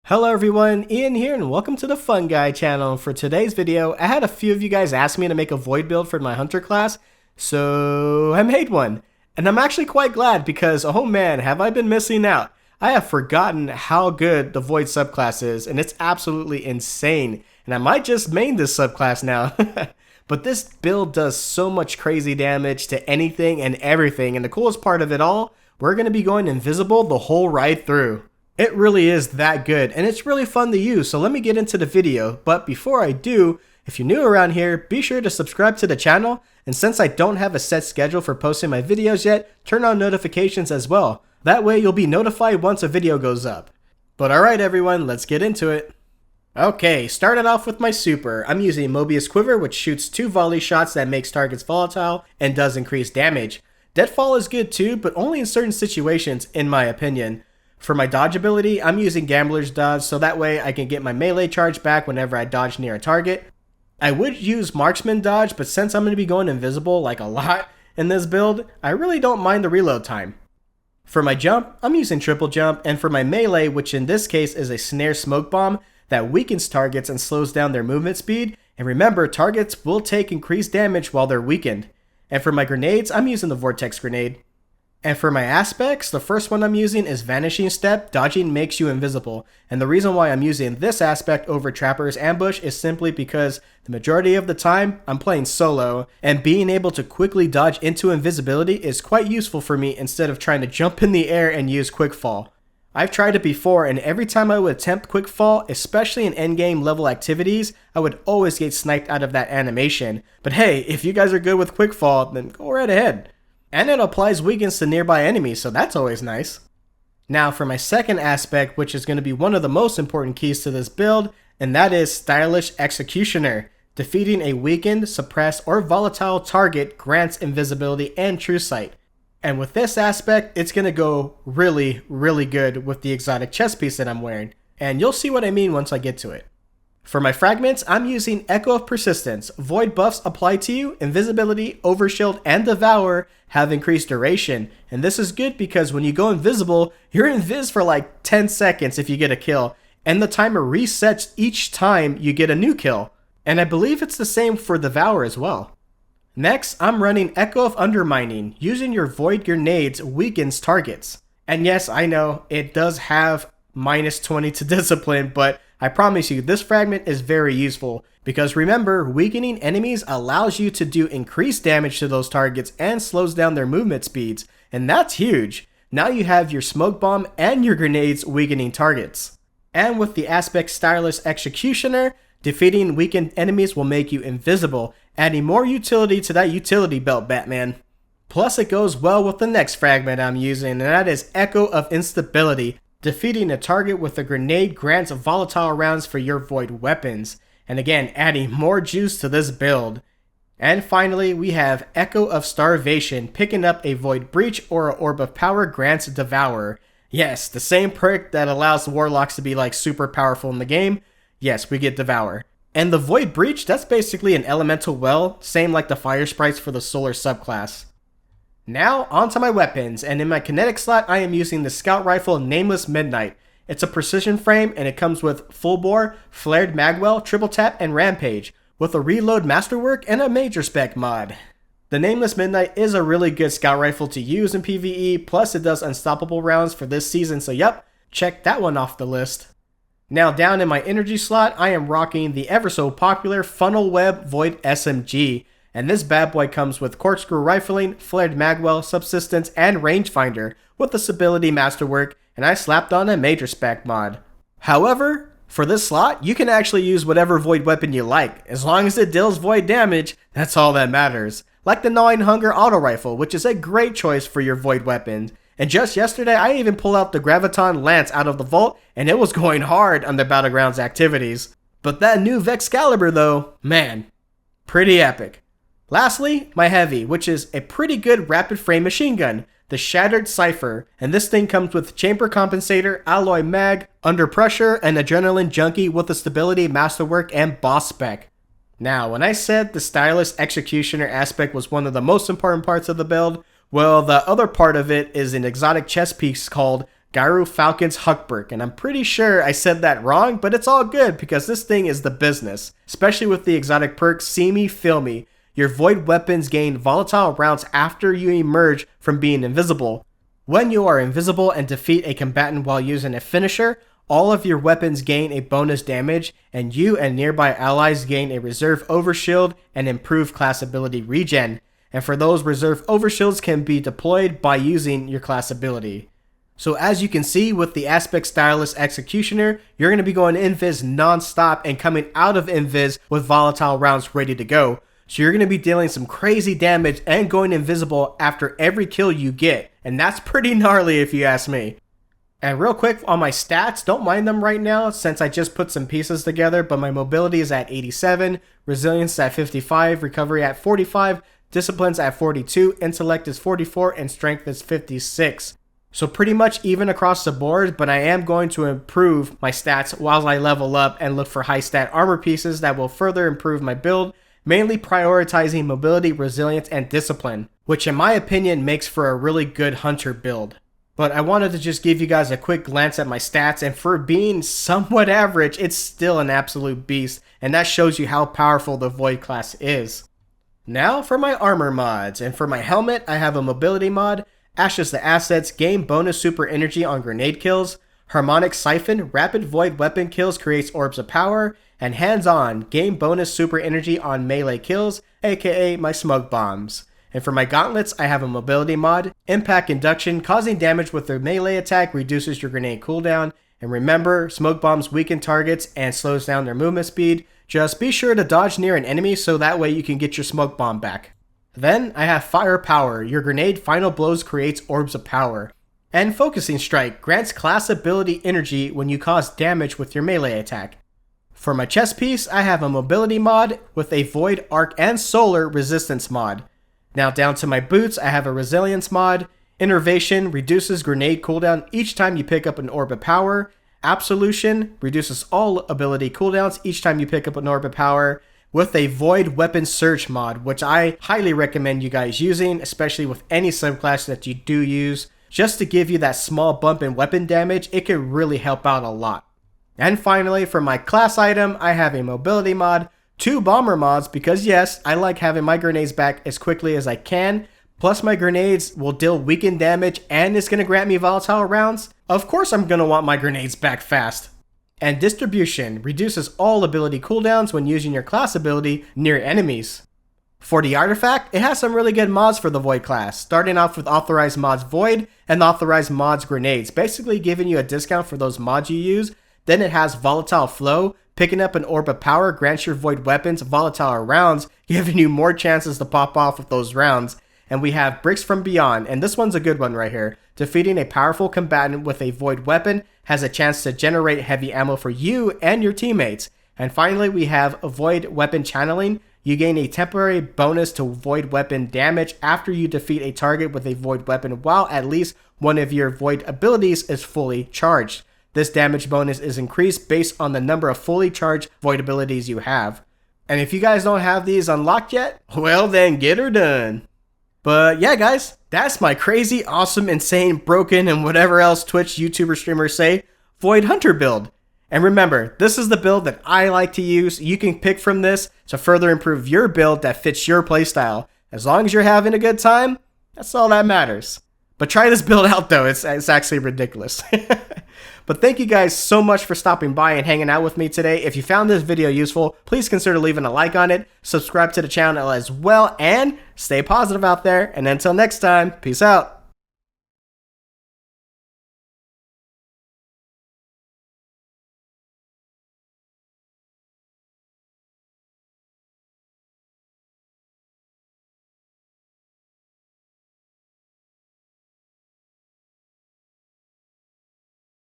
Hello everyone, Ian here and welcome to the Fun Guy channel. For today's video, I had a few of you guys ask me to make a Void build for my Hunter class, so I made one. And I'm actually quite glad because, oh man, have I been missing out. I have forgotten how good the Void subclass is, and it's absolutely insane. And I might just main this subclass now. But this build does so much crazy damage to anything and everything, and the coolest part of it all, we're going to be going invisible the whole ride through. It really is that good, and it's really fun to use, so let me get into the video. But before I do, if you're new around here, be sure to subscribe to the channel, and since I don't have a set schedule for posting my videos yet, turn on notifications as well. That way you'll be notified once a video goes up. But alright everyone, let's get into it. Okay, starting off with my super. I'm using Mobius Quiver, which shoots 2 volley shots that makes targets volatile and does increase damage. Deadfall is good too, but only in certain situations, in my opinion. For my dodge ability, I'm using Gambler's Dodge so that way I can get my melee charge back whenever I dodge near a target. I would use Marksman Dodge, but since I'm going to be going invisible like a lot in this build, I really don't mind the reload time. For my jump, I'm using Triple Jump, and for my melee, which in this case is a Snare Smoke Bomb that weakens targets and slows down their movement speed, and remember, targets will take increased damage while they're weakened. And for my grenades, I'm using the Vortex Grenade. And for my aspects, the first one I'm using is Vanishing Step. Dodging makes you invisible. And the reason why I'm using this aspect over Trapper's Ambush is simply because the majority of the time I'm playing solo, and being able to quickly dodge into invisibility is quite useful for me instead of trying to jump in the air and use Quick Fall. I've tried it before, and every time I would attempt Quick Fall, especially in endgame level activities, I would always get sniped out of that animation. But hey, if you guys are good with Quick Fall, then go right ahead. And it applies weakens to nearby enemies, so that's always nice. Now for my second aspect, which is going to be one of the most important keys to this build, and that is Stylish Executioner. Defeating a weakened, suppressed, or volatile target grants invisibility and true sight. And with this aspect, it's going to go really, really good with the exotic chest piece that I'm wearing. And you'll see what I mean once I get to it. For my fragments, I'm using Echo of Persistence. Void buffs apply to you, Invisibility, Overshield, and Devour have increased duration. And this is good because when you go invisible, you're invis for like 10 seconds if you get a kill. And the timer resets each time you get a new kill. And I believe it's the same for Devour as well. Next, I'm running Echo of Undermining. Using your Void Grenades weakens targets. And yes, I know, it does have minus 20 to Discipline, but I promise you, this fragment is very useful, because remember, weakening enemies allows you to do increased damage to those targets and slows down their movement speeds, and that's huge. Now you have your smoke bomb and your grenades weakening targets. And with the aspect Stylish Executioner, defeating weakened enemies will make you invisible, adding more utility to that utility belt, Batman. Plus it goes well with the next fragment I'm using, and that is Echo of Instability. Defeating a target with a grenade grants volatile rounds for your void weapons, and again adding more juice to this build. And finally we have Echo of Starvation. Picking up a void breach or an orb of power grants Devour. Yes, the same perk that allows warlocks to be like super powerful in the game. Yes, we get Devour. And the void breach, that's basically an elemental well, same like the fire sprites for the solar subclass. Now, onto my weapons, and in my kinetic slot, I am using the scout rifle Nameless Midnight. It's a precision frame, and it comes with full bore, flared magwell, triple tap, and rampage, with a reload masterwork and a major spec mod. The Nameless Midnight is a really good scout rifle to use in PvE, plus it does unstoppable rounds for this season, so yep, check that one off the list. Now down in my energy slot, I am rocking the ever so popular Funnel Web Void SMG. And this bad boy comes with corkscrew rifling, flared magwell, subsistence, and rangefinder with the stability masterwork, and I slapped on a major spec mod. However, for this slot, you can actually use whatever void weapon you like. As long as it deals void damage, that's all that matters. Like the Gnawing Hunger auto rifle, which is a great choice for your void weapons. And just yesterday, I even pulled out the Graviton Lance out of the vault, and it was going hard on the Battlegrounds activities. But that new Vexcalibur though, man, pretty epic. Lastly, my heavy, which is a pretty good rapid frame machine gun, the Shattered Cypher, and this thing comes with chamber compensator, alloy mag, under pressure, and adrenaline junkie with the stability masterwork and boss spec. Now, when I said the Stylish Executioner aspect was one of the most important parts of the build, well, the other part of it is an exotic chess piece called Gyro Falcon's Huckberg, and I'm pretty sure I said that wrong, but it's all good because this thing is the business, especially with the exotic perk See Me, Feel Me. Your void weapons gain volatile rounds after you emerge from being invisible. When you are invisible and defeat a combatant while using a finisher, all of your weapons gain a bonus damage, and you and nearby allies gain a reserve overshield and improved class ability regen. And for those, reserve overshields can be deployed by using your class ability. So as you can see with the Aspect Stylus Executioner, you're going to be going Invis non-stop and coming out of Invis with volatile rounds ready to go. So you're going to be dealing some crazy damage and going invisible after every kill you get. And that's pretty gnarly if you ask me. And real quick on my stats, don't mind them right now since I just put some pieces together, but my mobility is at 87, resilience at 55, recovery at 45, discipline's at 42, intellect is 44, and strength is 56. So pretty much even across the board, but I am going to improve my stats while I level up and look for high stat armor pieces that will further improve my build, mainly prioritizing mobility, resilience, and discipline, which in my opinion makes for a really good hunter build. But I wanted to just give you guys a quick glance at my stats, and for being somewhat average, it's still an absolute beast, and that shows you how powerful the Void class is. Now for my armor mods, and for my helmet, I have a mobility mod, Ashes the Assets, gain bonus super energy on grenade kills, Harmonic Siphon, rapid void weapon kills creates orbs of power, and Hands On, gain bonus super energy on melee kills, aka my smoke bombs. And for my gauntlets, I have a mobility mod, Impact Induction, causing damage with their melee attack reduces your grenade cooldown, and remember, smoke bombs weaken targets and slows down their movement speed. Just be sure to dodge near an enemy so that way you can get your smoke bomb back. Then I have Firepower, your grenade final blows creates orbs of power. And Focusing Strike, grants class ability energy when you cause damage with your melee attack. For my chest piece, I have a mobility mod with a Void, Arc, and Solar resistance mod. Now down to my boots, I have a resilience mod, Innervation reduces grenade cooldown each time you pick up an orb of power, Absolution reduces all ability cooldowns each time you pick up an orb of power, with a Void Weapon Surge mod, which I highly recommend you guys using, especially with any subclass that you do use. Just to give you that small bump in weapon damage, it can really help out a lot. And finally, for my class item, I have a mobility mod, 2 bomber mods, because yes, I like having my grenades back as quickly as I can, plus my grenades will deal weakened damage and it's going to grant me volatile rounds. Of course I'm going to want my grenades back fast. And Distribution reduces all ability cooldowns when using your class ability near enemies. For the artifact, it has some really good mods for the Void class, starting off with Authorized Mods Void and Authorized Mods Grenades, basically giving you a discount for those mods you use. Then it has Volatile Flow, picking up an Orb of Power grants your Void weapons volatile rounds, giving you more chances to pop off with those rounds. And we have Bricks from Beyond, and this one's a good one right here. Defeating a powerful combatant with a Void weapon has a chance to generate heavy ammo for you and your teammates. And finally, we have Void Weapon Channeling. You gain a temporary bonus to Void Weapon damage after you defeat a target with a Void weapon while at least one of your Void abilities is fully charged. This damage bonus is increased based on the number of fully charged Void abilities you have. And if you guys don't have these unlocked yet, well then get her done. But yeah guys, that's my crazy, awesome, insane, broken, and whatever else Twitch, YouTuber, streamers say, Void Hunter build. And remember, this is the build that I like to use. You can pick from this to further improve your build that fits your playstyle. As long as you're having a good time, that's all that matters. But try this build out though, it's actually ridiculous. But thank you guys so much for stopping by and hanging out with me today. If you found this video useful, please consider leaving a like on it, subscribe to the channel as well, and stay positive out there. And until next time, peace out.